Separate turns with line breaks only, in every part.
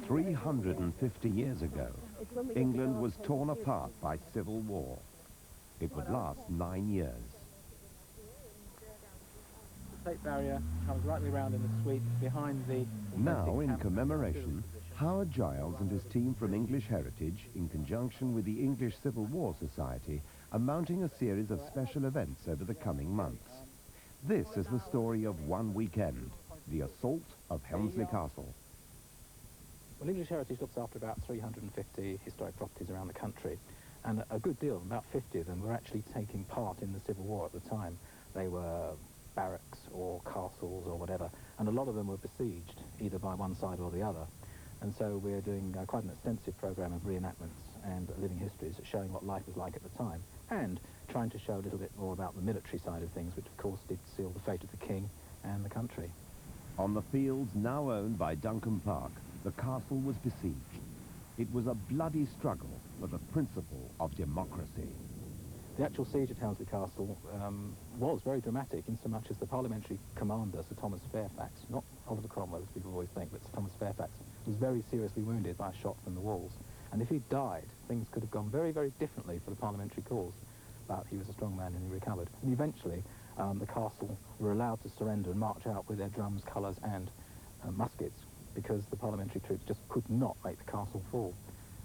350 years ago, England was torn apart by civil war. It would last 9 years.
The State Barrier comes right around in the sweep behind the...
Now, in commemoration, Howard Giles and his team from English Heritage, in conjunction with the English Civil War Society, are mounting a series of special events over the coming months. This is the story of one weekend, the assault of Helmsley Castle.
Well, English Heritage looks after about 350 historic properties around the country, and a good deal, about 50 of them, were actually taking part in the Civil War at the time. They were barracks or castles or whatever, and a lot of them were besieged, either by one side or the other. And so we're doing quite an extensive programme of reenactments and living histories showing what life was like at the time, and trying to show a little bit more about the military side of things, which of course did seal the fate of the king and the country.
On the fields now owned by Duncan Park, the castle was besieged. It was a bloody struggle for the principle of democracy.
The actual siege of Helmsley Castle was very dramatic, in so much as the parliamentary commander, Sir Thomas Fairfax, not Oliver Cromwell, as people always think, but Sir Thomas Fairfax, was very seriously wounded by a shot from the walls. And if he'd died, things could have gone very, very differently for the parliamentary cause. But he was a strong man and he recovered. And eventually, the castle were allowed to surrender and march out with their drums, colours and muskets, because the parliamentary troops just could not make the castle fall.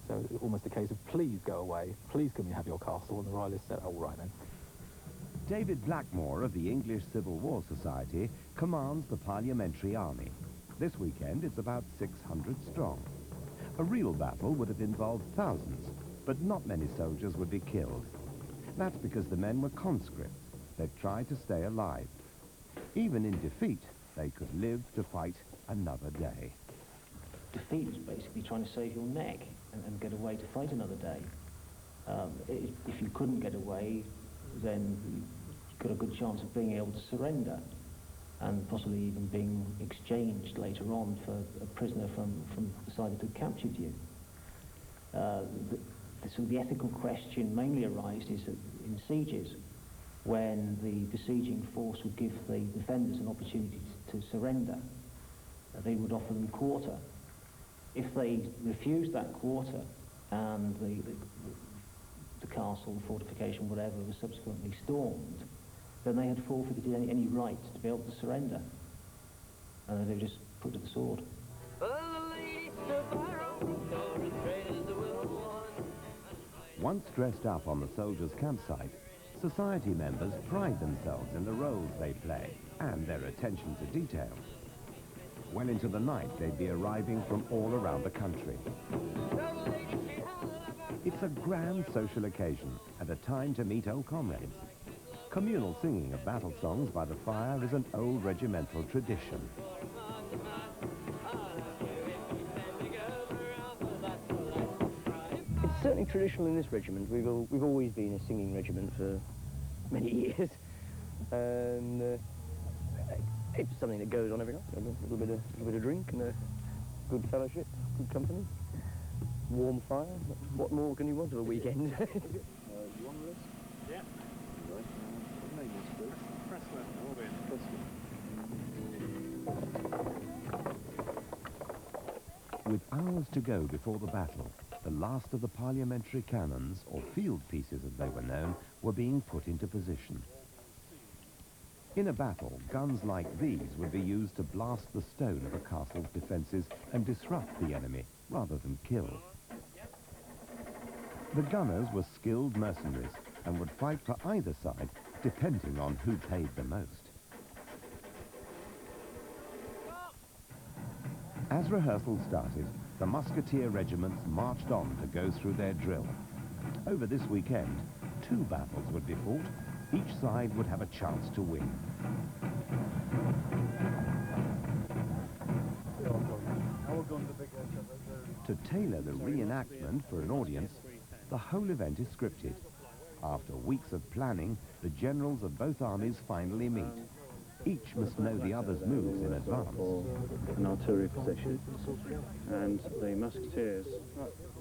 So it was almost a case of, please go away, please can we have your castle? And the royalists said, all right then.
David Blackmore of the English Civil War Society commands the Parliamentary Army. This weekend it's about 600 strong. A real battle would have involved thousands, but not many soldiers would be killed. That's because the men were conscripts. They tried to stay alive. Even in defeat, they could live to fight another day.
Defeat was basically trying to save your neck and get away to fight another day. If you couldn't get away, then you got a good chance of being able to surrender and possibly even being exchanged later on for a prisoner from the side that had captured you. So the ethical question mainly arises in sieges, when the besieging force would give the defenders an opportunity to surrender. They would offer them quarter. If they refused that quarter and the castle, the fortification, whatever, was subsequently stormed, then they had forfeited any right to be able to surrender. And they were just put to the sword.
Once dressed up on the soldiers' campsite, society members pride themselves in the roles they play and their attention to detail. Well into the night, they'd be arriving from all around the country. It's a grand social occasion and a time to meet old comrades. Communal singing of battle songs by the fire is an old regimental tradition.
It's certainly traditional in this regiment. We've always been a singing regiment for many years, and it's something that goes on every night. A little bit of drink and a good fellowship, good company, warm fire. What more can you want of a weekend?
You want this? Yeah. Right. What name is this?
With hours to go before the battle, the last of the parliamentary cannons, or field pieces as they were known, were being put into position. In a battle, guns like these would be used to blast the stone of a castle's defences and disrupt the enemy, rather than kill. The gunners were skilled mercenaries and would fight for either side, depending on who paid the most. As rehearsals started, the musketeer regiments marched on to go through their drill. Over this weekend, 2 battles would be fought. Each side would have a chance to win. To tailor the reenactment for an audience, the whole event is scripted. After weeks of planning, the generals of both armies finally meet. Each must know the other's moves in advance.
An artillery position, and the musketeers,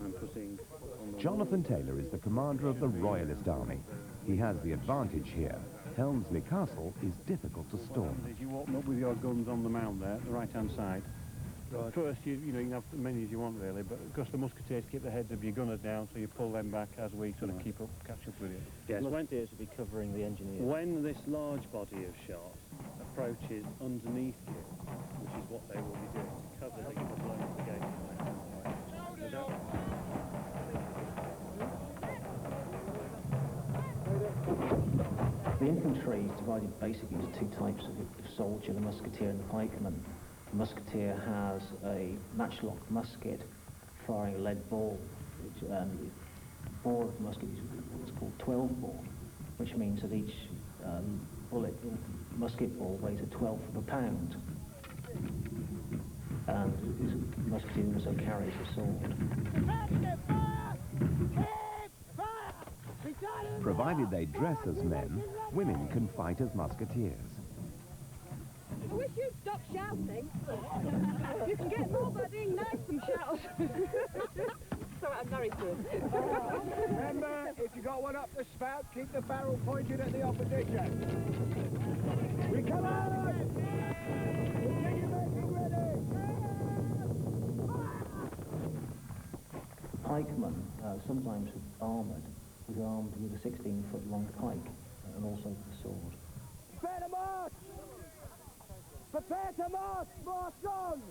I'm putting on the
Jonathan Taylor is the commander of the Royalist Army. He has the advantage here. Helmsley Castle is difficult to storm.
As you walk up with your guns on the mound there, the right-hand side, At first, you can have as many as you want, really, but of course the musketeers keep the heads of your gunners down, so you pull them back as we sort of catch up with you.
Yes, musketeers would be covering the engineers.
When this large body of shot approaches underneath you, which is what they will be doing, to cover the blow of the gate.
The infantry is divided basically into two types of soldier, the musketeer and the pikeman. The musketeer has a matchlock musket firing a lead ball, which the bore of the musket is what's called 12 bore, which means that each bullet, musket ball, weighs a 12th of a pound. And the musketeer also carries a sword.
Provided they dress as men, women can fight as musketeers.
I wish you'd stop shouting. You can get more by being nice than shout. Sorry, I'm married to him.
Remember, if you got one up the spout, keep the barrel pointed at the opposition. We come on! Continue making ready!
The pikeman, sometimes armoured, was armed with a 16-foot long pike and also with a sword.
Prepare to march! Prepare to march! March on!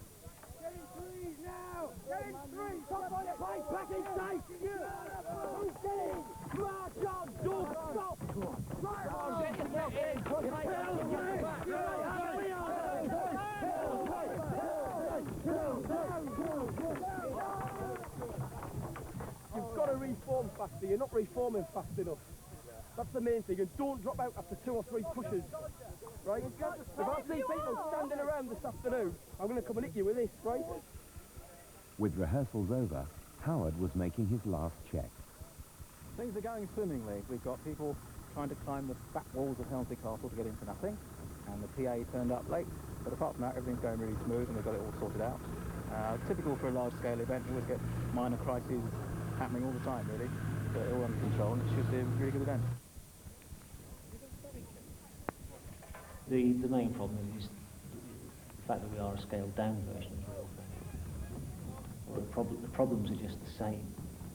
Get in threes now! Get in threes! Stop on the pike! Back in sight! Who's getting? March on! Don't stop! Right on! Get yourself in! You've got to reform faster. You're not reforming fast enough. That's the main thing. And don't drop out after 2 or 3 pushes. Right? If I see people standing around this afternoon, I'm going to come and hit you with this, right?
With rehearsals over, Howard was making his last check.
Things are going swimmingly. We've got people trying to climb the back walls of Helmsley Castle to get into nothing, and the PA turned up late. But apart from that, everything's going really smooth, and we've got it all sorted out. Typical for a large-scale event, you always get minor crises happening all the time, really. But all under control, and it should be a really good event.
The main problem is the fact that we are a scaled-down version of the real thing. The problems are just the same,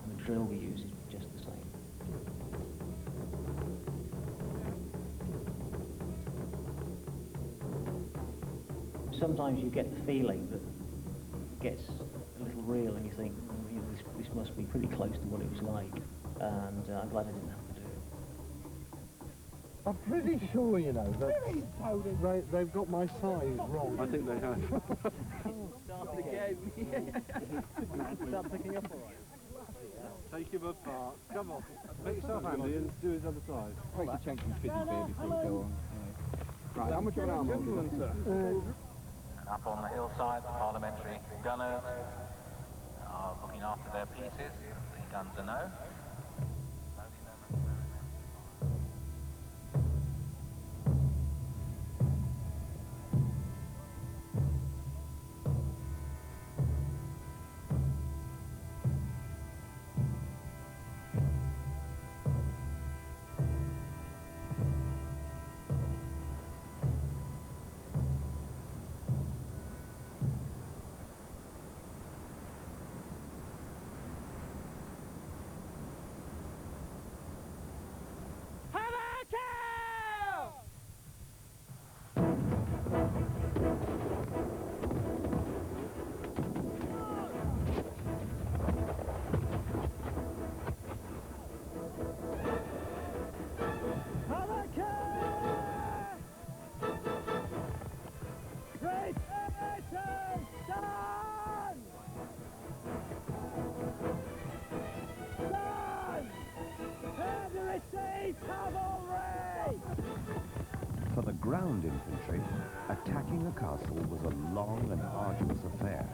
and the drill we use is just the same. Sometimes you get the feeling that it gets a little real, and you think, well, you know, this must be pretty close to what it was like, and I'm glad I didn't have to do it.
I'm pretty sure, you know, that they've got my size wrong.
I think they have.
Start again.
Start picking up all right. Take him apart. Come on. Make yourself handy and do his other side.
Take a chunk from fizzy beer before we go on. Right, how much of an arm
Gentlemen, sir.
And up on the hillside, the parliamentary gunners are looking after their pieces. The guns are no.
For the ground infantry, attacking a castle was a long and arduous affair.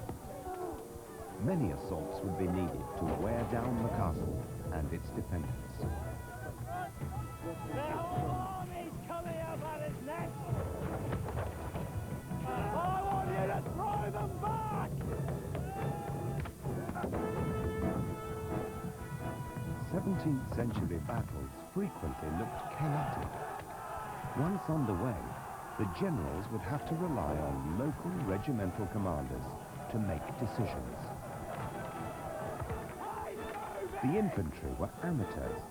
Many assaults would be needed to wear down the castle and its defenders.
The whole army's coming up at its neck! I want you to throw them back!
17th century battles frequently looked chaotic. Once underway, the generals would have to rely on local regimental commanders to make decisions. The infantry were amateurs.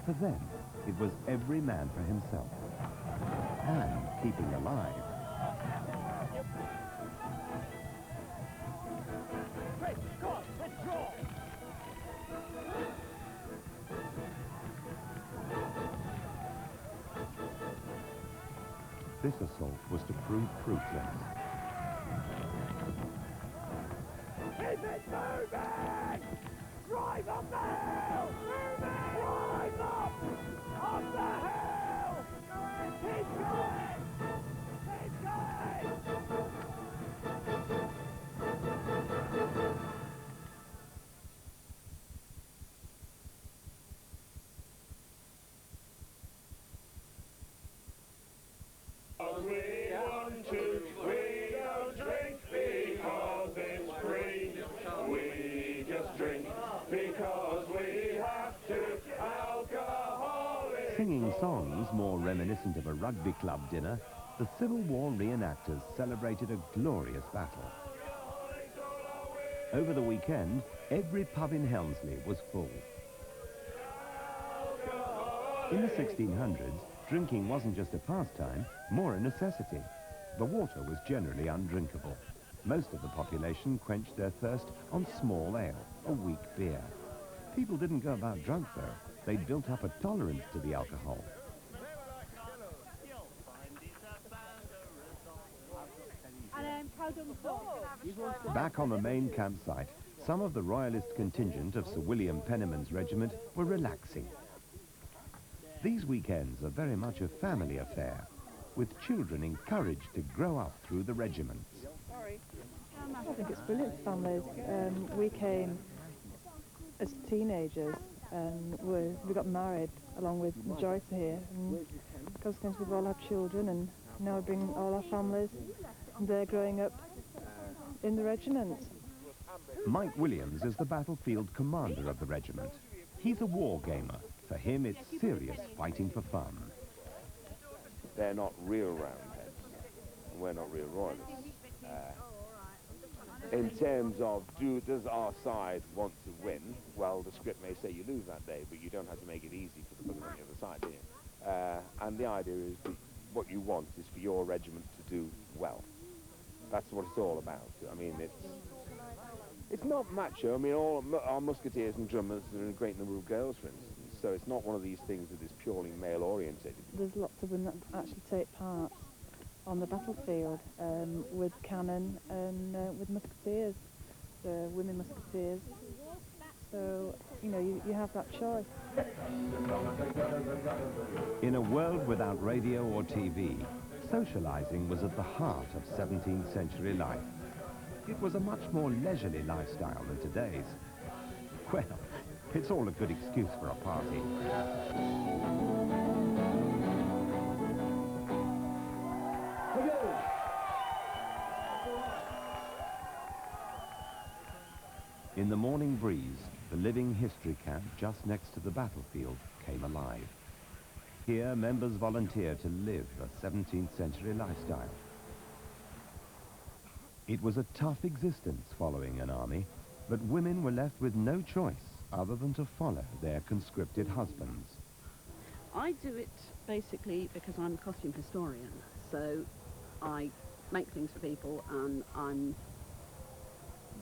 For them, it was every man for himself. And keeping alive. This assault was to prove fruitless.
Keep it moving! Drive up the hill! Drive up! Up the hill! Keep going! Keep going!
We want to, we don't drink because it's free. We just drink because we have to. Alcoholic.
Singing songs more reminiscent of a rugby club dinner, the Civil War reenactors celebrated a glorious battle. Over the weekend, every pub in Helmsley was full. In the 1600s, drinking wasn't just a pastime, more a necessity. The water was generally undrinkable. Most of the population quenched their thirst on small ale, a weak beer. People didn't go about drunk, though. They'd built up a tolerance to the alcohol. Back on the main campsite, some of the royalist contingent of Sir William Penniman's regiment were relaxing. These weekends are very much a family affair, with children encouraged to grow up through the regiments.
I think it's brilliant for families. We came as teenagers and we got married along with the majority here, and consequently we've all had children, and now we bring all our families and they're growing up in the regiment.
Mike Williams is the battlefield commander of the regiment. He's a war gamer. For him, it's serious fighting for fun.
They're not real roundheads. We're not real royalists. In terms of, does our side want to win? Well, the script may say you lose that day, but you don't have to make it easy for the person on the other side, do you? And the idea is that what you want is for your regiment to do well. That's what it's all about. I mean, it's not macho. I mean, all our musketeers and drummers are a great number of girls, for instance. So it's not one of these things that is purely male-orientated.
There's lots of them that actually take part on the battlefield with cannon and with musketeers, the women musketeers. So, you know, you have that choice.
In a world without radio or TV, socializing was at the heart of 17th century life. It was a much more leisurely lifestyle than today's. Well, it's all a good excuse for a party. In the morning breeze, the living history camp just next to the battlefield came alive. Here, members volunteered to live a 17th century lifestyle. It was a tough existence following an army, but women were left with no choice other than to follow their conscripted husbands.
I do it basically because I'm a costume historian, so I make things for people and I'm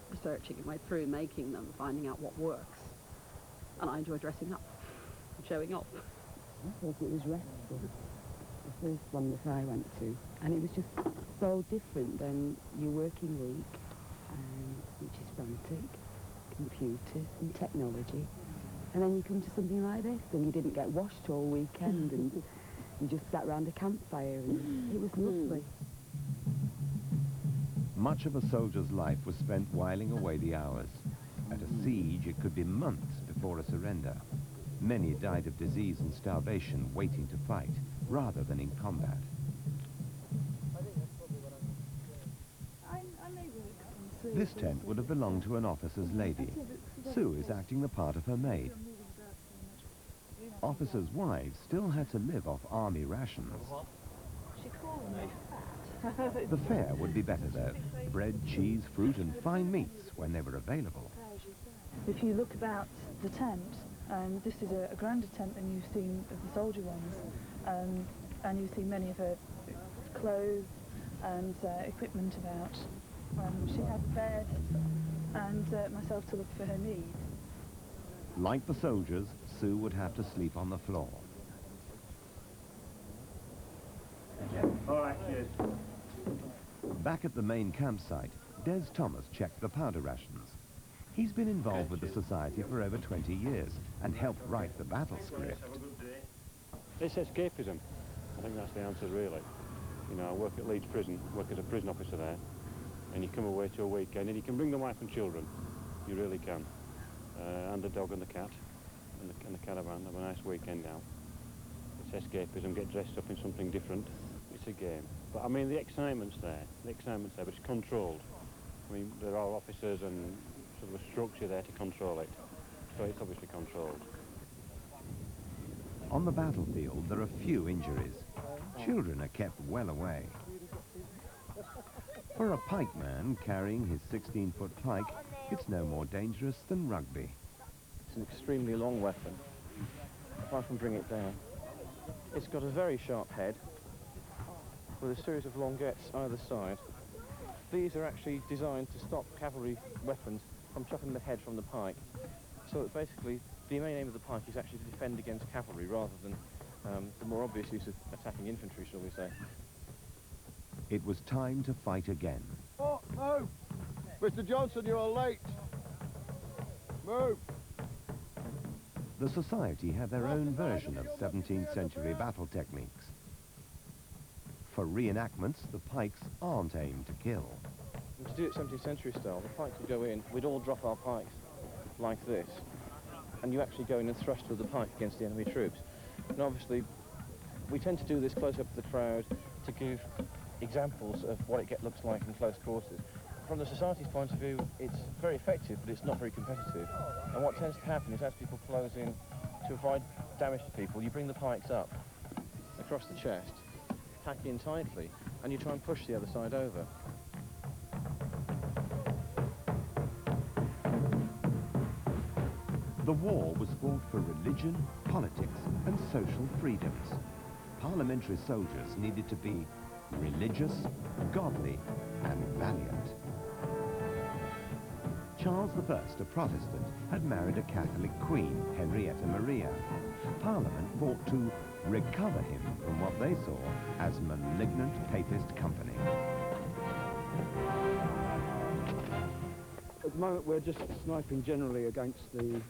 researching my way through making them, finding out what works. And I enjoy dressing up and showing off.
I thought it was restful, the first one that I went to, and it was just so different than your working week, which is frantic, computers and technology, and then you come to something like this and you didn't get washed all weekend and you just sat round a campfire and it was lovely.
Much of a soldier's life was spent whiling away the hours. At a siege, it could be months before a surrender. Many died of disease and starvation waiting to fight, rather than in combat. This tent would have belonged to an officer's lady. Sue is acting the part of her maid. Officers' wives still had to live off army rations.
She called me fat.
The fare would be better though. Bread, cheese, fruit and fine meats when they were available.
If you look about the tent, this is a grander tent than you've seen of the soldier ones, and you see many of her clothes and equipment about. She has a bed and myself to look for her needs.
Like the soldiers, Sue would have to sleep on the floor.
All right, cheers.
Back at the main campsite, Des Thomas checked the powder rations. He's been involved with the society for over 20 years and helped write the battle script.
It's escapism. I think that's the answer, really. You know, I work at Leeds Prison, work as a prison officer there, and you come away to a weekend and you can bring the wife and children. You really can. And the dog and the cat, and the caravan, have a nice weekend now. It's escapism, get dressed up in something different. It's a game. But I mean, the excitement's there, but it's controlled. I mean, there are officers and sort of a structure there to control it, so it's obviously controlled.
On the battlefield, there are few injuries. Children are kept well away. For a pikeman carrying his 16-foot pike, it's no more dangerous than rugby.
It's an extremely long weapon, if I can bring it down. It's got a very sharp head with a series of longettes either side. These are actually designed to stop cavalry weapons from chopping the head from the pike. So that basically the main aim of the pike is actually to defend against cavalry rather than the more obvious use of attacking infantry, shall we say.
It was time to fight again.
Oh, move! Mr. Johnson, you're late. Move!
The society had their own version of 17th century battle techniques. For reenactments, the pikes aren't aimed to kill.
And to do it 17th century style, the pikes would go in, we'd all drop our pikes like this, and you actually go in and thrust with the pike against the enemy troops. And obviously, we tend to do this close up to the crowd to give examples of what it looks like in close quarters. From the society's point of view, it's very effective, but it's not very competitive. And what tends to happen is as people close in, to avoid damage to people, you bring the pikes up across the chest, tack in tightly, and you try and push the other side over.
The war was fought for religion, politics, and social freedoms. Parliamentary soldiers needed to be religious, godly, and valiant. Charles I, a Protestant, had married a Catholic queen, Henrietta Maria. Parliament fought to recover him from what they saw as malignant papist company.
At the moment we're just sniping generally against the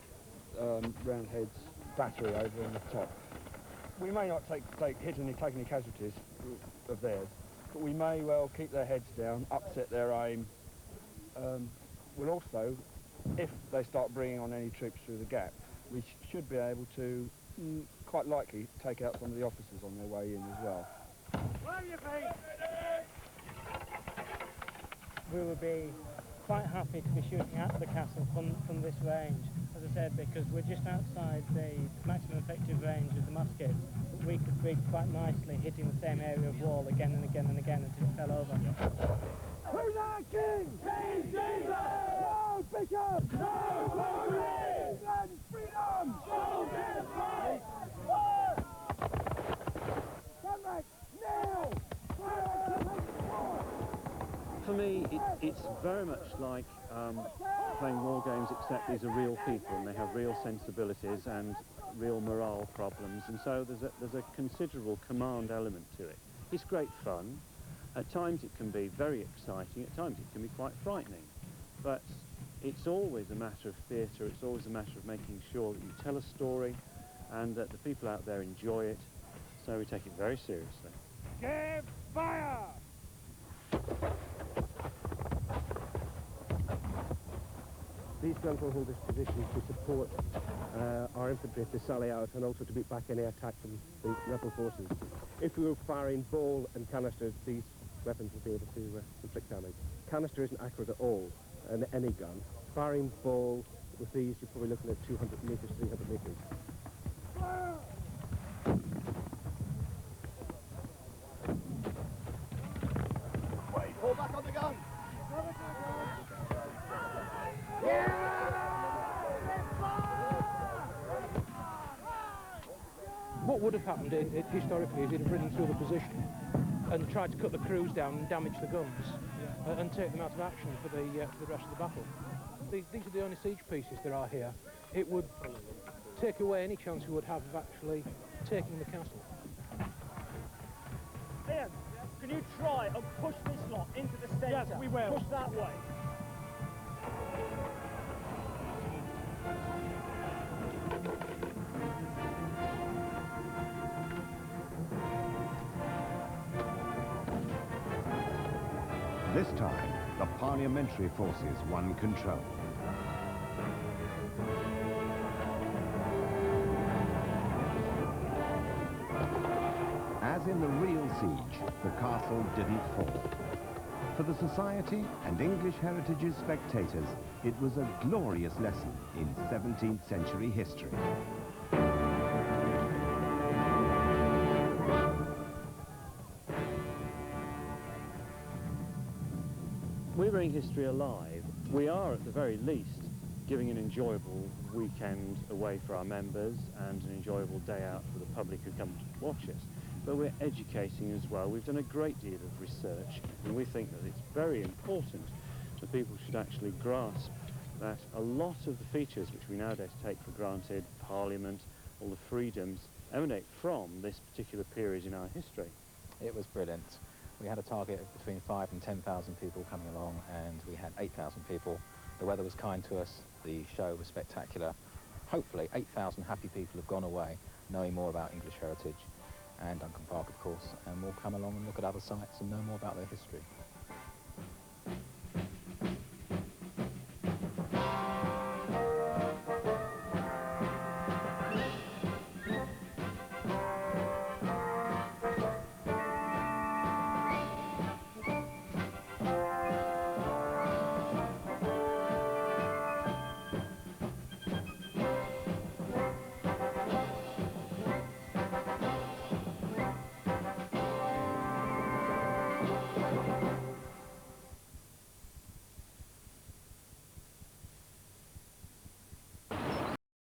Roundheads battery over on the top. We may not take any casualties of theirs, but we may well keep their heads down, upset their aim. We'll also, if they start bringing on any troops through the gap, we should be able to, quite likely, take out some of the officers on their way in as well.
We would be quite happy to be shooting at the castle from this range, as I said, because we're just outside the maximum effective range of the muskets. But we could be quite nicely hitting the same area of wall again and again and again until it fell over.
Who's our king? King Jesus! No bishop! No glory! And freedom! Soldiers fight! Come back now!
For me, it's very much like playing war games, except these are real people and they have real sensibilities and real morale problems, and so there's a considerable command element to it. It's great fun. At times it can be very exciting, at times it can be quite frightening, but it's always a matter of theatre, it's always a matter of making sure that you tell a story and that the people out there enjoy it, so we take it very seriously.
Give fire!
These guns will hold this position to support our infantry to sally out and also to beat back any attack from the rebel forces. If we were firing ball and canisters, these weapons will be able to inflict damage. Canister isn't accurate at all in any gun. Firing ball with these, you're probably looking at 200 metres, 300 metres.
back on the gun.
What would have happened historically is he'd have ridden through the position and tried to cut the crews down and damage the guns and take them out of action for the rest of the battle. These are the only siege pieces there are here. It would take away any chance we would have of actually taking the castle.
Ian, can you try and push this lot into the centre? Yes, we will. Push that way.
This time, the parliamentary forces won control. As in the real siege, the castle didn't fall. For the society and English Heritage's spectators, it was a glorious lesson in 17th century history.
We bring history alive. We are, at the very least, giving an enjoyable weekend away for our members and an enjoyable day out for the public who come to watch us. But we're educating as well. We've done a great deal of research, and we think that it's very important that people should actually grasp that a lot of the features which we nowadays take for granted, Parliament, all the freedoms, emanate from this particular period in our history.
It was brilliant. We had a target of between 5,000 and 10,000 people coming along, and we had 8,000 people. The weather was kind to us, the show was spectacular. Hopefully 8,000 happy people have gone away knowing more about English heritage and Duncan Park, of course, and will come along and look at other sites and know more about their history.